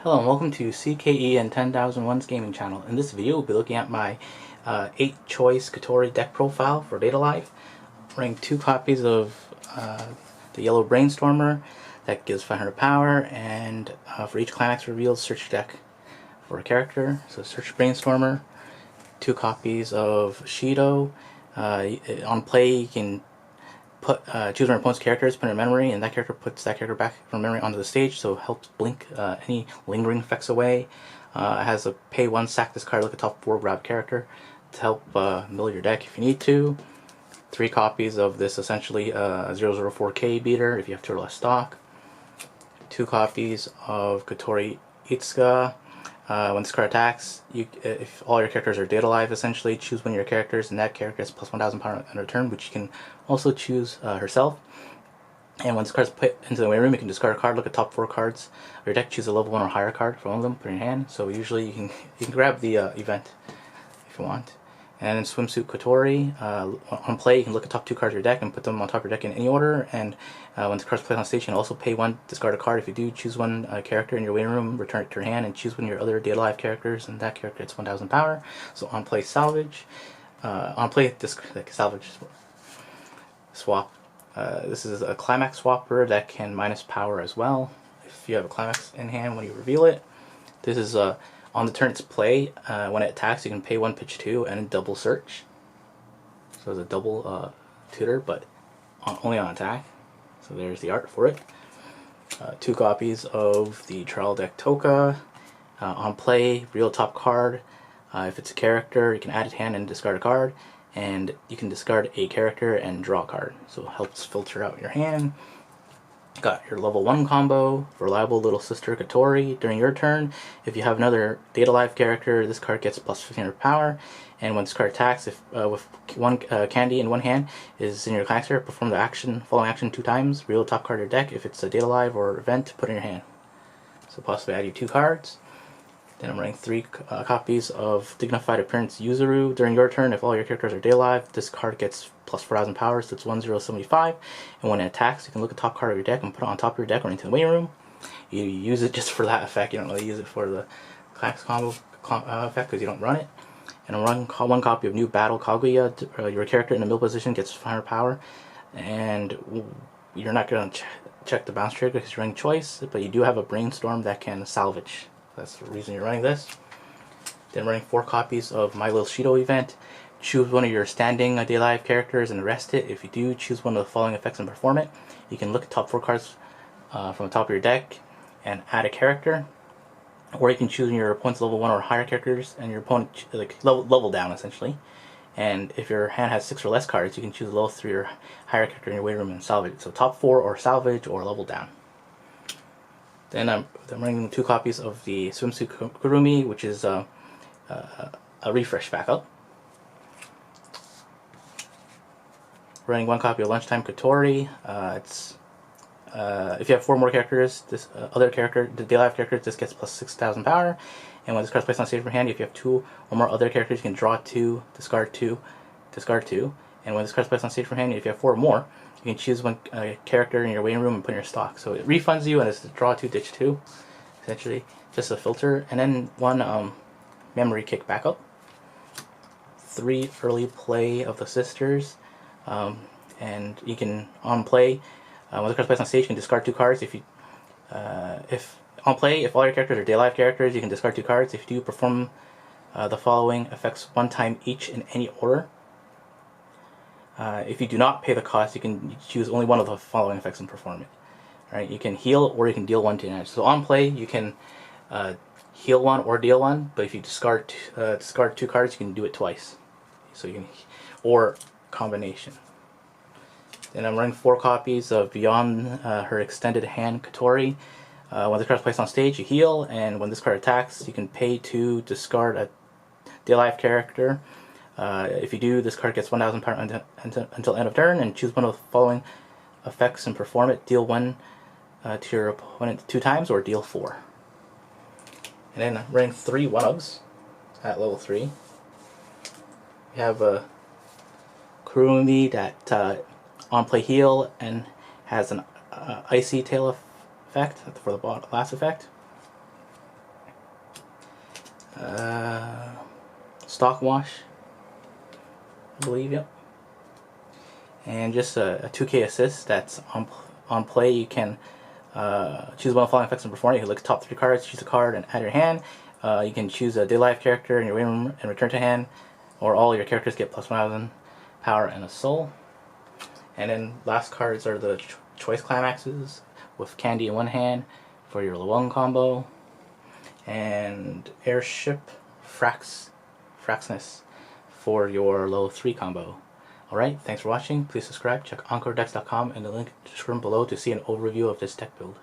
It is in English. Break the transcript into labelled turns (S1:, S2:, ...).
S1: Hello and welcome to CKE and 10,001's gaming channel. In this video we'll be looking at my 8-choice Kotori deck profile for Data Live. I'm running 2 copies of the yellow Brainstormer that gives 500 power, and for each climax reveal, search deck for a character. So search Brainstormer. 2 copies of Shido. On play you can choose one of your opponent's characters, put it in memory, and that character puts that character back from memory onto the stage, so it helps blink any lingering effects away. It has a pay 1, sack this card, look at top 4, grab character to help mill your deck if you need to. 3 copies of this essentially 004K beater if you have 2 or less stock. 2 copies of Kotori Itsuka. When this card attacks, if all your characters are Data Live, essentially choose one of your characters, and that character gets plus 1,000 power on her turn, which you can also choose herself. And when this card is put into the way room, you can discard a card, look at top 4 cards of your deck, choose a level 1 or higher card from one of them, put it in your hand. So usually you can grab the event if you want. And in Swimsuit Kotori, on play you can look at top 2 cards of your deck and put them on top of your deck in any order, and when the card's played on stage you can also pay 1, discard a card. If you do, choose one character in your waiting room, return it to your hand, and choose one of your other Data Live characters, and that character gets 1,000 power. So on play salvage, on play salvage swap. This is a climax swapper that can minus power as well if you have a climax in hand when you reveal it. This is on the turn it's play, when it attacks you can pay 1, pitch 2, and double search. So it's a double tutor, but only on attack. So there's the art for it. 2 copies of the trial deck Toka. On play, real top card. If it's a character, you can add it to hand and discard a card, and you can discard a character and draw a card. So it helps filter out your hand. Got your level 1 combo, Reliable Little Sister Kotori. During your turn, if you have another Data Live character, this card gets plus 1,500 power, and when this card attacks, if with 1 candy in one hand is in your collector, perform the following action 2 times. Reveal top card of your deck. If it's a Data Live or event, put it in your hand. So possibly add you 2 cards. Then I'm running 3 copies of Dignified Appearance Yuzuru. During your turn, if all your characters are Data Live, this card gets plus 4,000 power, so it's 1075. And when it attacks, you can look at the top card of your deck and put it on top of your deck or into the waiting room. You use it just for that effect. You don't really use it for the class combo effect because you don't run it. And I'm running 1 copy of New Battle Kaguya. Your character in the middle position gets 500 power, and you're not going to check the bounce trigger because you're running choice, but you do have a Brainstorm that can salvage. That's the reason you're running this. Then running 4 copies of My Little Shido event. Choose one of your standing Data Live characters and rest it. If you do, choose one of the following effects and perform it. You can look at top 4 cards from the top of your deck and add a character, or you can choose your opponent's level 1 or higher characters and your opponent level down essentially. And if your hand has 6 or less cards, you can choose a level 3 or higher character in your waiting room and salvage it. So top 4 or salvage or level down. Then I'm running 2 copies of the Swimsuit Kurumi, which is a refresh backup. Running 1 copy of Lunchtime Kotori. If you have 4 more characters, this other character, the Data Live character, this gets plus 6,000 power. And when this card is placed on stage for hand, if you have 2 or more other characters, you can draw 2, discard 2, discard 2. And when this card is placed on stage for hand, if you have 4 or more, you can choose 1 character in your waiting room and put in your stock. So it refunds you, and it's draw 2, ditch 2, essentially, just a filter. And then 1 memory kick backup. 3 early play of the sisters. And you can, on play, when the card's placed on stage, you can discard 2 cards. If on play, if all your characters are Data Live characters, you can discard 2 cards. If you do, perform the following effects 1 time each in any order. If you do not pay the cost, you can choose only one of the following effects and perform it. Right? You can heal, or you can deal 1 damage. So on play, you can heal 1 or deal 1, but if you discard 2 cards, you can do it twice. So you can, or combination. Then I'm running 4 copies of Beyond Her Extended Hand Kotori. When this card is placed on stage, you heal, and when this card attacks, you can pay to discard a Data Live character. If you do, this card gets 1,000 power until end of turn, and choose one of the following effects and perform it. Deal 1 to your opponent 2 times, or deal 4. And then I'm running 3 1-ups at level 3. We have a Kurumi that on play heal and has an icy tail effect for the last effect. Stock Wash, I believe, yep. And just a 2K assist that's on play. You can choose one of the following effects and perform it. You can look at top 3 cards, choose a card, and add your hand. You can choose a day life character in your waiting room and return to hand, or all your characters get plus 1,000 power and a soul. And then last cards are the choice climaxes with Candy in one hand for your level 1 combo, and Airship Fraxness for your level 3 combo. Alright, thanks for watching. Please subscribe. Check EncoreDecks.com and the link in the description below to see an overview of this deck build.